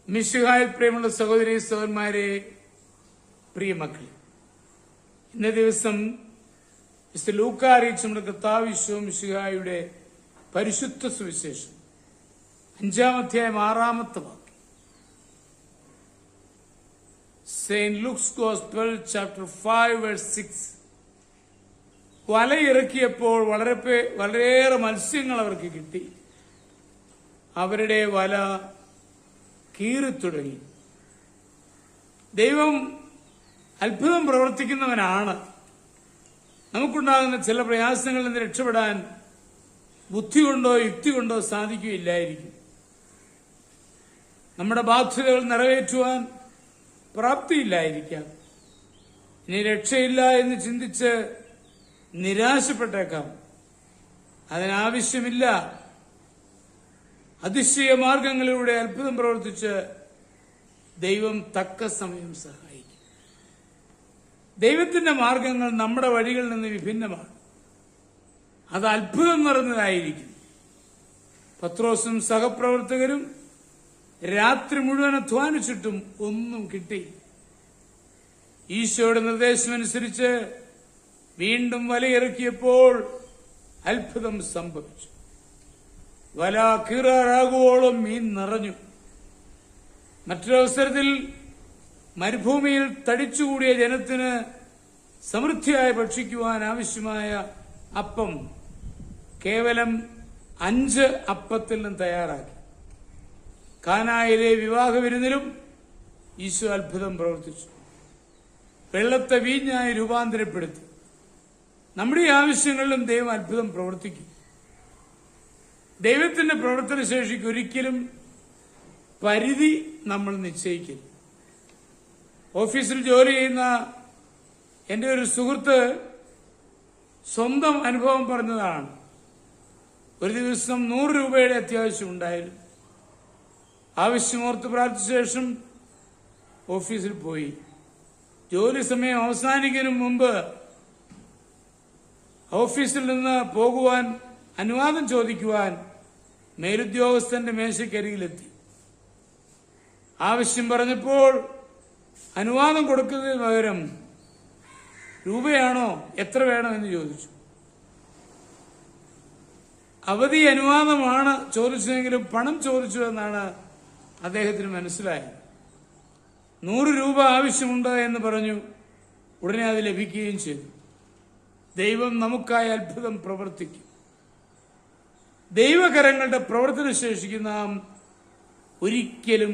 മിശിഹായിൽ പ്രിയമുള്ള സഹോദരി സഹോദരന്മാരെ, പ്രിയ മക്കളെ, ഇന്ന ദിവസം മിസ്റ്റർ ലൂക്ക അറിയിച്ച നമ്മുടെ കർത്താവ് ഈശോ മിശിഹായുടെ പരിശുദ്ധ സുവിശേഷം 5-ാം അധ്യായം 6-ാമത്തെ വാക്യം. Saint Luke's gospel chapter 5 verse 6. വലയിറക്കിയപ്പോൾ വളരെയേറെ മത്സ്യങ്ങൾ അവർക്ക് കിട്ടി. അവരുടെ വല കീറിത്തുടങ്ങി. ദൈവം അത്ഭുതം പ്രവർത്തിക്കുന്നവനാണ്. നമുക്കുണ്ടാകുന്ന ചില പ്രയാസങ്ങളിൽ നിന്ന് രക്ഷപ്പെടാൻ ബുദ്ധി കൊണ്ടോ യുക്തി കൊണ്ടോ സാധിക്കുകയില്ലായിരിക്കും. നമ്മുടെ ബാധ്യതകൾ നിറവേറ്റുവാൻ പ്രാപ്തിയില്ലായിരിക്കാം. ഇനി രക്ഷയില്ല എന്ന് ചിന്തിച്ച് നിരാശപ്പെട്ടേക്കാം. അതിനാവശ്യമില്ല. അതിശയ മാർഗങ്ങളിലൂടെ അത്ഭുതം പ്രവർത്തിച്ച് ദൈവം തക്ക സമയം സഹായിക്കും. ദൈവത്തിന്റെ മാർഗങ്ങൾ നമ്മുടെ വഴികളിൽ നിന്ന് വിഭിന്നമാണ്. അത് അത്ഭുതം നിറഞ്ഞതായിരിക്കും. പത്രോസും സഹപ്രവർത്തകരും രാത്രി മുഴുവൻ അധ്വാനിച്ചിട്ടും ഒന്നും കിട്ടി. ഈശോയുടെ നിർദ്ദേശമനുസരിച്ച് വീണ്ടും വലയിറക്കിയപ്പോൾ അത്ഭുതം സംഭവിച്ചു. വല കീറാറാകുവോളം മീൻ നിറഞ്ഞു. മറ്റൊരവസരത്തിൽ മരുഭൂമിയിൽ തടിച്ചുകൂടിയ ജനത്തിന് സമൃദ്ധിയായി ഭക്ഷിക്കുവാൻ ആവശ്യമായ അപ്പം കേവലം 5 അപ്പത്തിൽ നിന്ന് തയ്യാറാക്കി. കാനായിലെ വിവാഹ വിരുന്നിലും ഈശോ അത്ഭുതം പ്രവർത്തിച്ചു. വെള്ളത്തെ വീഞ്ഞായി രൂപാന്തരപ്പെടുത്തി. നമ്മുടെ ആവശ്യങ്ങളിലും ദൈവം അത്ഭുതം പ്രവർത്തിക്കും. ദൈവത്തിന്റെ പ്രവർത്തന ശേഷിക്ക് ഒരിക്കലും പരിധി നമ്മൾ നിശ്ചയിക്കരുത്. ഓഫീസിൽ ജോലി ചെയ്യുന്ന എന്റെ ഒരു സുഹൃത്ത് സ്വന്തം അനുഭവം പറഞ്ഞതാണ്. ഒരു ദിവസം 100 രൂപയുടെ അത്യാവശ്യം ഉണ്ടായിരുന്നു. ആവശ്യമോർത്ത് പ്രാർത്ഥിച്ച ശേഷം ഓഫീസിൽ പോയി. ജോലി സമയം അവസാനിക്കുന്നതിന് മുമ്പ് ഓഫീസിൽ നിന്ന് പോകുവാൻ അനുവാദം ചോദിക്കുവാൻ മേലുദ്യോഗസ്ഥന്റെ മേശക്കരികിലെത്തി. ആവശ്യം പറഞ്ഞപ്പോൾ അനുവാദം കൊടുക്കുന്നതിന് പകരം രൂപയാണോ എത്ര വേണമെന്ന് ചോദിച്ചു. അവധി അനുവാദമാണ് ചോദിച്ചതെങ്കിലും പണം ചോദിച്ചു എന്നാണ് അദ്ദേഹത്തിന് മനസ്സിലായത്. 100 രൂപ ആവശ്യമുണ്ട് എന്ന് പറഞ്ഞു. ഉടനെ അത് ലഭിക്കുകയും ചെയ്തു. ദൈവം നമുക്കായി അത്ഭുതം പ്രവർത്തിക്കും. ദൈവകരങ്ങളുടെ പ്രവർത്തന ശേഷിക്ക് നാം ഒരിക്കലും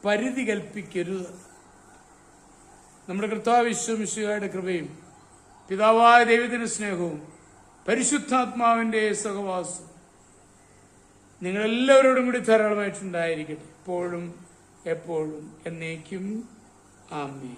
പരിധി കൽപ്പിക്കരുത്. നമ്മുടെ കർത്താവ് ഈശോ മിശിഹായുടെ കൃപയും പിതാവായ ദൈവത്തിന്റെ സ്നേഹവും പരിശുദ്ധാത്മാവിന്റെ സഹവാസവും നിങ്ങളെല്ലാവരോടും കൂടി ധാരാളമായിട്ടുണ്ടായിരിക്കട്ടെ, ഇപ്പോഴും എപ്പോഴും എന്നേക്കും. ആമേൻ.